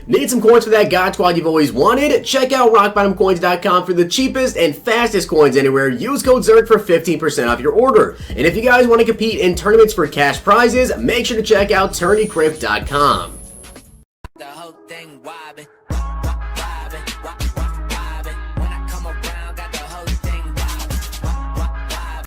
Need some coins for that God Squad you've always wanted? Check out rockbottomcoins.com for the cheapest and fastest coins anywhere. Use code ZIRK for 15% off your order. And if you guys want to compete in tournaments for cash prizes, make sure to check out tourneycrypt.com. The whole thing wobbin'.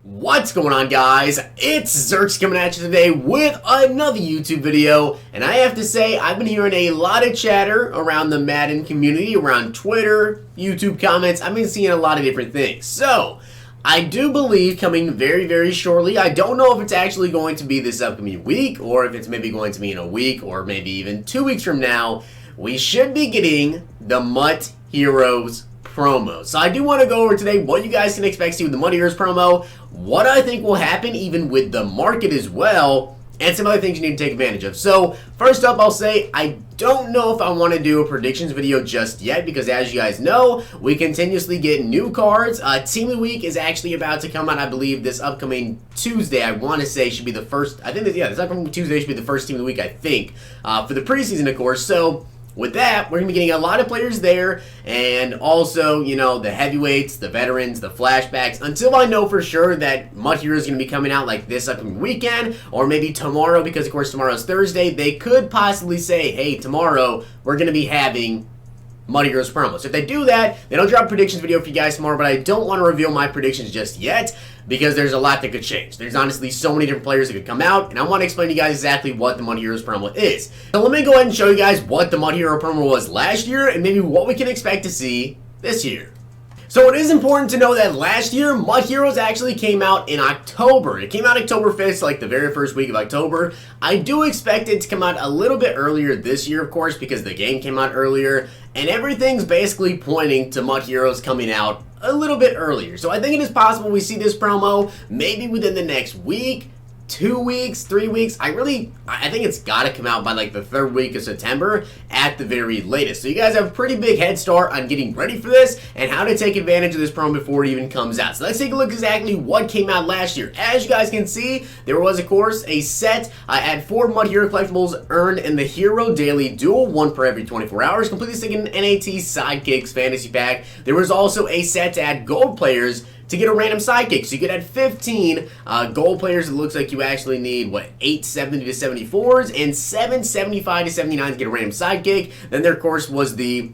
What's going on, guys? It's Zirksee coming at you today with another YouTube video, and I have to say I've been hearing a lot of chatter around the Madden community, around Twitter, YouTube comments. I've been seeing a lot of different things. So I do believe coming very, very shortly, I don't know if it's actually going to be this upcoming week or if it's maybe going to be in a week or maybe even 2 weeks from now, we should be getting the MUT Heroes promo. So I do want to go over today what you guys can expect to see with the MUT Heroes promo, what I think will happen even with the market as well, and some other things you need to take advantage of. So first up, I'll say I don't know if I want to do a predictions video just yet because, as you guys know, we continuously get new cards. Team of the Week is actually about to come out, I believe, this upcoming Tuesday. I want to say should be the first, I think that, yeah, this upcoming Tuesday should be the first Team of the Week, I think, for the preseason, of course. So with that, we're going to be getting a lot of players there, and also, you know, the heavyweights, the veterans, the flashbacks, until I know for sure that MUT Heroes is going to be coming out like this upcoming weekend, or maybe tomorrow, because of course tomorrow's Thursday. They could possibly say, hey, tomorrow we're going to be having MUT Heroes promo. So if they do that, they don't drop a predictions video for you guys tomorrow, but I don't want to reveal my predictions just yet because there's a lot that could change. There's honestly so many different players that could come out, and I want to explain to you guys exactly what the MUT Heroes promo is. So let me go ahead and show you guys what the MUT Hero promo was last year and maybe what we can expect to see this year. So it is important to know that last year, MUT Heroes actually came out in October. It came out October 5th, like the very first week of October. I do expect it to come out a little bit earlier this year, of course, because the game came out earlier, and everything's basically pointing to MUT Heroes coming out a little bit earlier. So I think it is possible we see this promo maybe within the next week, 2 weeks, 3 weeks. I think it's got to come out by like the third week of September at the very latest. So you guys have a pretty big head start on getting ready for this and how to take advantage of this promo before it even comes out. So let's take a look exactly what came out last year. As you guys can see, there was, of course, a set at 4 MUT Hero collectibles earned in the Hero Daily Duel, 1 per every 24 hours, completely sticking NAT Sidekicks Fantasy Pack. There was also a set to add gold players to get a random sidekick. So you could add 15 gold players. It looks like you actually need, what, 870 to 74s and 775 to 79s to get a random sidekick. Then there, of course, was the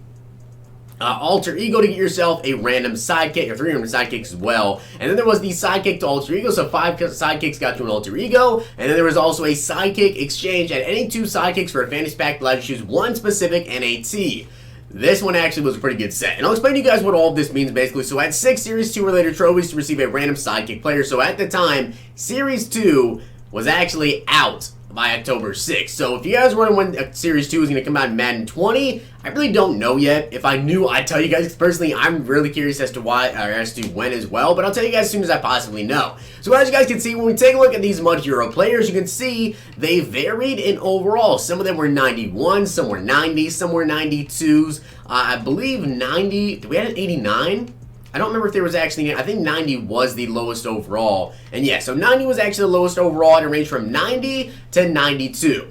alter ego to get yourself a random sidekick, or 3 random sidekicks as well. And then there was the sidekick to alter ego, so 5 sidekicks got to an alter ego. And then there was also a sidekick exchange at any 2 sidekicks for a fantasy pack that allows you to choose one specific NAT. This one actually was a pretty good set, and I'll explain to you guys what all of this means basically. So I had 6 Series 2 related trophies to receive a random sidekick player. So at the time, Series 2 was actually out by October 6th. So if you guys were wondering when Series 2 is going to come out in Madden 20, I really don't know yet. If I knew, I'd tell you guys. Personally, I'm really curious as to why, or as to when as well, but I'll tell you guys as soon as I possibly know. So as you guys can see, when we take a look at these MUT Hero players, you can see they varied in overall. Some of them were 91, some were 90, some were 92s. I believe 90, did we have an 89? I don't remember if there was actually, I think 90 was the lowest overall. And yeah, so 90 was actually the lowest overall, and it ranged from 90 to 92.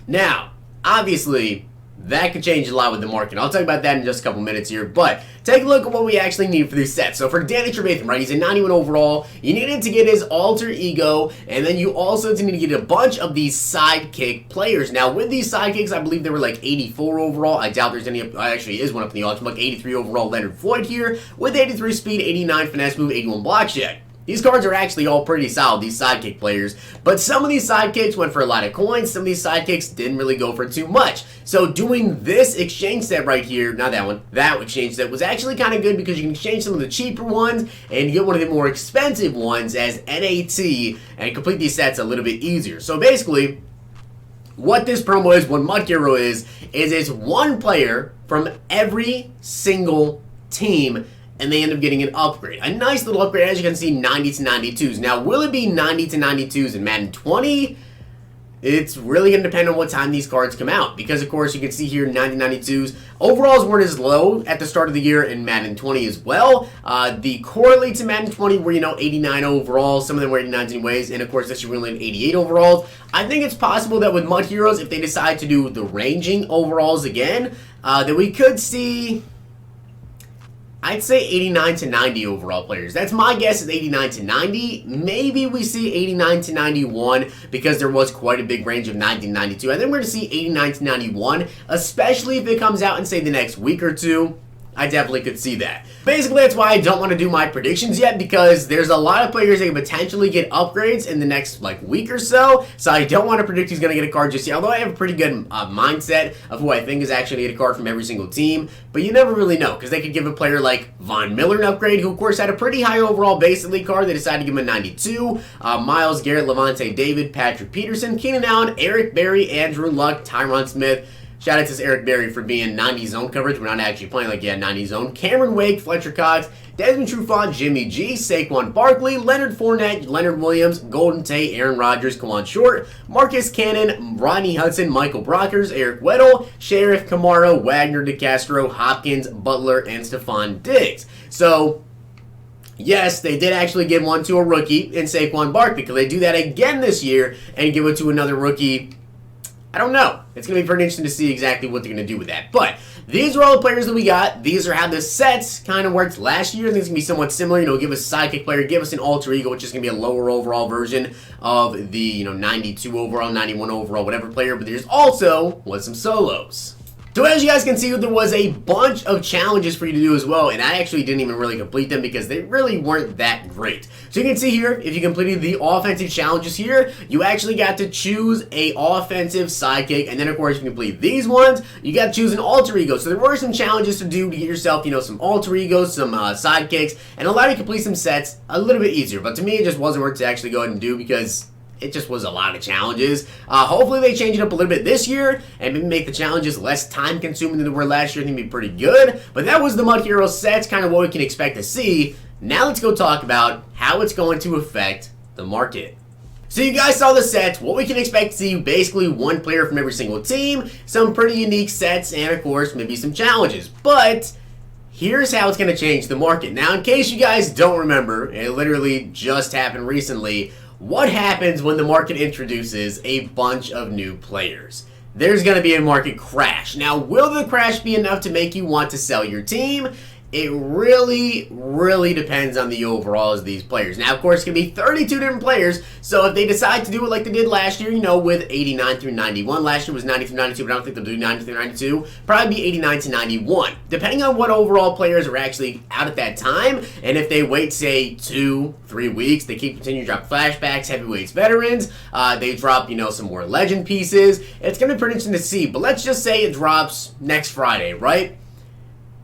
Now, obviously, that could change a lot with the market. I'll talk about that in just a couple minutes here, but take a look at what we actually need for these sets. So for Danny Trevathan, right, he's a 91 overall. You needed to get his alter ego, and then you also need to get a bunch of these sidekick players. Now, with these sidekicks, I believe they were like 84 overall. I doubt there's any, actually is one up in the auction book. 83 overall Leonard Floyd here, with 83 speed, 89 finesse move, 81 block check. These cards are actually all pretty solid, these sidekick players, but some of these sidekicks went for a lot of coins, some of these sidekicks didn't really go for too much. So doing this exchange set right here, not that one, that exchange set was actually kind of good because you can exchange some of the cheaper ones and get one of the more expensive ones as NAT and complete these sets a little bit easier. So basically, what this promo is, what MUT Hero is it's one player from every single team, and they end up getting an upgrade. A nice little upgrade, as you can see, 90 to 92s. Now, will it be 90 to 92s in Madden 20? It's really going to depend on what time these cards come out. Because, of course, you can see here 90-92s. Overalls weren't as low at the start of the year in Madden 20 as well. The correlates in Madden 20 were, 89 overalls. Some of them were 89s anyways. And, of course, this year we only had 88 overalls. I think it's possible that with Mud Heroes, if they decide to do the ranging overalls again, that we could see... I'd say 89 to 90 overall players. That's my guess is 89 to 90. Maybe we see 89 to 91 because there was quite a big range of 90 to 92. I think we're going to see 89 to 91, especially if it comes out in, say, the next week or two. I definitely could see that. Basically, that's why I don't want to do my predictions yet, because there's a lot of players that can potentially get upgrades in the next week or so. So I don't want to predict who's going to get a card just yet, although I have a pretty good mindset of who I think is actually going to get a card from every single team. But you never really know, because they could give a player like Von Miller an upgrade, who of course had a pretty high overall base elite card. They decided to give him a 92. Myles Garrett, Levante David, Patrick Peterson, Keenan Allen, Eric Berry, Andrew Luck, Tyron Smith. Shout out to Eric Berry for being 90 zone coverage. We're not actually playing like 90 zone. Cameron Wake, Fletcher Cox, Desmond Trufant, Jimmy G, Saquon Barkley, Leonard Fournette, Leonard Williams, Golden Tate, Aaron Rodgers, Kawan Short, Marcus Cannon, Rodney Hudson, Michael Brockers, Eric Weddle, Sheriff Kamara, Wagner DeCastro, Hopkins, Butler, and Stephon Diggs. So, yes, they did actually give one to a rookie in Saquon Barkley. Could they do that again this year and give it to another rookie? I don't know. It's going to be pretty interesting to see exactly what they're going to do with that. But these are all the players that we got. These are how the sets kind of worked last year. I think it's going to be somewhat similar. Give us a sidekick player, give us an alter ego, which is going to be a lower overall version of the 92 overall, 91 overall, whatever player. But there's also some solos. So as you guys can see, there was a bunch of challenges for you to do as well, and I actually didn't even really complete them because they really weren't that great. So you can see here, if you completed the offensive challenges here, you actually got to choose a offensive sidekick, and then of course, if you complete these ones, you got to choose an alter ego. So there were some challenges to do to get yourself, some alter egos, some sidekicks, and allow you to complete some sets a little bit easier. But to me, it just wasn't worth to actually go ahead and do because it just was a lot of challenges. Hopefully they change it up a little bit this year and maybe make the challenges less time consuming than they were last year. I think it'd be pretty good. But that was the Mud Hero sets, kind of what we can expect to see. Now let's go talk about how it's going to affect the market. So you guys saw the sets, what we can expect to see, basically one player from every single team, some pretty unique sets, and of course maybe some challenges. But here's how it's going to change the market. Now in case you guys don't remember, it literally just happened recently, what happens when the market introduces a bunch of new players? There's going to be a market crash. Now, will the crash be enough to make you want to sell your team? It really, really depends on the overalls of these players. Now, of course, it can be 32 different players, so if they decide to do it like they did last year, with 89 through 91. Last year was 90 through 92, but I don't think they'll do 90 through 92. Probably be 89 to 91. Depending on what overall players are actually out at that time, and if they wait, say, 2-3 weeks, they continue to drop flashbacks, heavyweights, veterans, they drop, some more legend pieces. It's going to be pretty interesting to see, but let's just say it drops next Friday, right?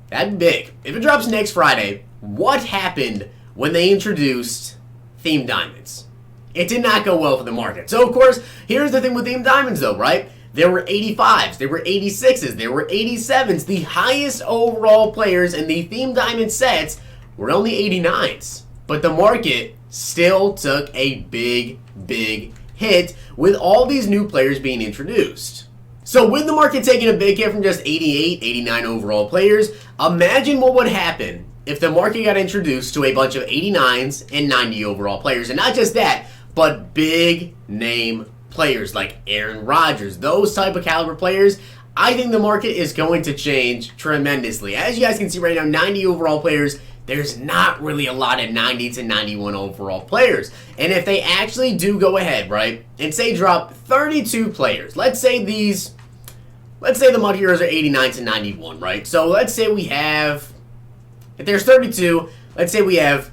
That'd be big. If it drops next Friday, what happened when they introduced Themed Diamonds? It did not go well for the market. So, of course, here's the thing with Themed Diamonds, though, right? There were 85s, there were 86s, there were 87s. The highest overall players in the Themed Diamond sets were only 89s. But the market still took a big, big hit with all these new players being introduced. So with the market taking a big hit from just 88, 89 overall players, imagine what would happen if the market got introduced to a bunch of 89s and 90 overall players. And not just that, but big name players like Aaron Rodgers, those type of caliber players. I think the market is going to change tremendously. As you guys can see right now, 90 overall players, there's not really a lot of 90 to 91 overall players. And if they actually do go ahead, right, and say drop 32 players, let's say the Mud Heroes are 89 to 91, right? So let's say we have, if there's 32, let's say we have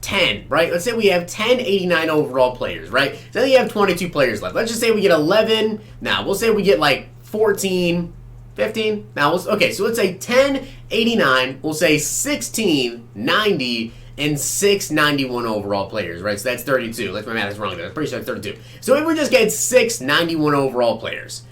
10, right? Let's say we have 10 89 overall players, right? So then you have 22 players left. Let's just say we get 11. Now, we'll say we get 14, 15. Now, okay, so let's say 10 89. We'll say 16 90 and 6 91 overall players, right? So that's 32. That's my math is wrong there. I'm pretty sure that's 32. So if we just get 6 91 overall players,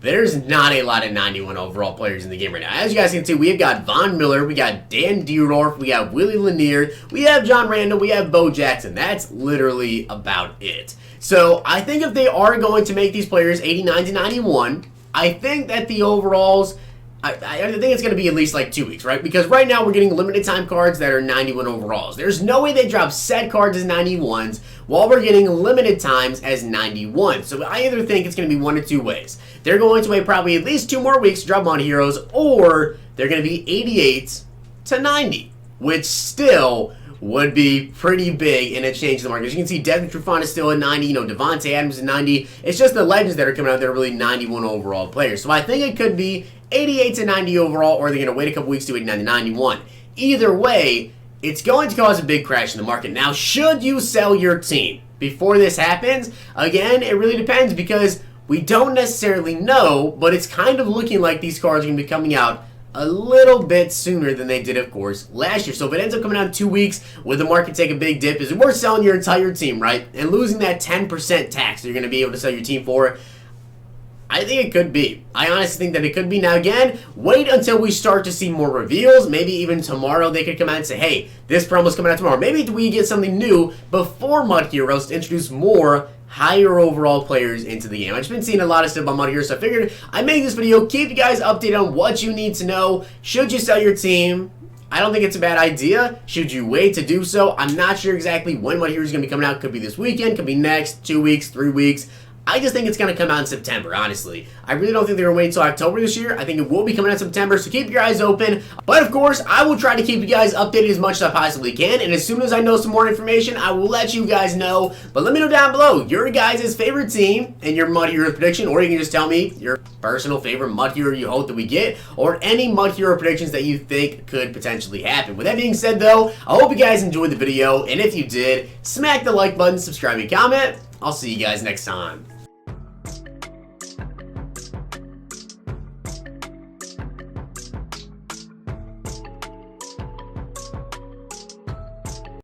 there's not a lot of 91 overall players in the game right now. As you guys can see, we've got Von Miller, we got Dan Dierdorf, we got Willie Lanier, we have John Randall, we have Bo Jackson. That's literally about it. So I think if they are going to make these players 89 to 91, I think that the overalls, I think it's going to be at least like 2 weeks, right? Because right now we're getting limited time cards that are 91 overalls. There's no way they drop set cards as 91s while we're getting limited times as 91. So I either think it's going to be one of two ways. They're going to wait probably at least 2 more weeks to drop on heroes, or they're going to be 88 to 90, which still would be pretty big in a change in the market. As you can see, Devin Trufant is still at 90. You know, Devontae Adams is 90. It's just the legends that are coming out that are really 91 overall players. So I think it could be 88 to 90 overall, or they're going to wait a couple weeks to 89 to 91. Either way, it's going to cause a big crash in the market. Now, should you sell your team before this happens? Again, it really depends, because we don't necessarily know, but it's kind of looking like these cards are going to be coming out a little bit sooner than they did, of course, last year. So if it ends up coming out in 2 weeks, would the market take a big dip? Is it worth selling your entire team, right? And losing that 10% tax you're going to be able to sell your team for? I think it could be. I honestly think that it could be. Now again, wait until we start to see more reveals. Maybe even tomorrow they could come out and say, hey, this promo's coming out tomorrow. Maybe we get something new before Mud Heroes to introduce more higher overall players into the game. I've just been seeing a lot of stuff on Mud Heroes, so I figured I'd make this video, keep you guys updated on what you need to know. Should you sell your team? I don't think it's a bad idea. Should you wait to do so? I'm not sure exactly when Mud Heroes is going to be coming out. Could be this weekend, could be next, 2 weeks, 3 weeks. I just think it's going to come out in September, honestly. I really don't think they're going to wait until October this year. I think it will be coming out in September, so keep your eyes open. But of course, I will try to keep you guys updated as much as I possibly can, and as soon as I know some more information, I will let you guys know. But let me know down below your guys' favorite team and your Mud Hero prediction, or you can just tell me your personal favorite Mud Hero you hope that we get, or any Mud Hero predictions that you think could potentially happen. With that being said, though, I hope you guys enjoyed the video, and if you did, smack the like button, subscribe, and comment. I'll see you guys next time.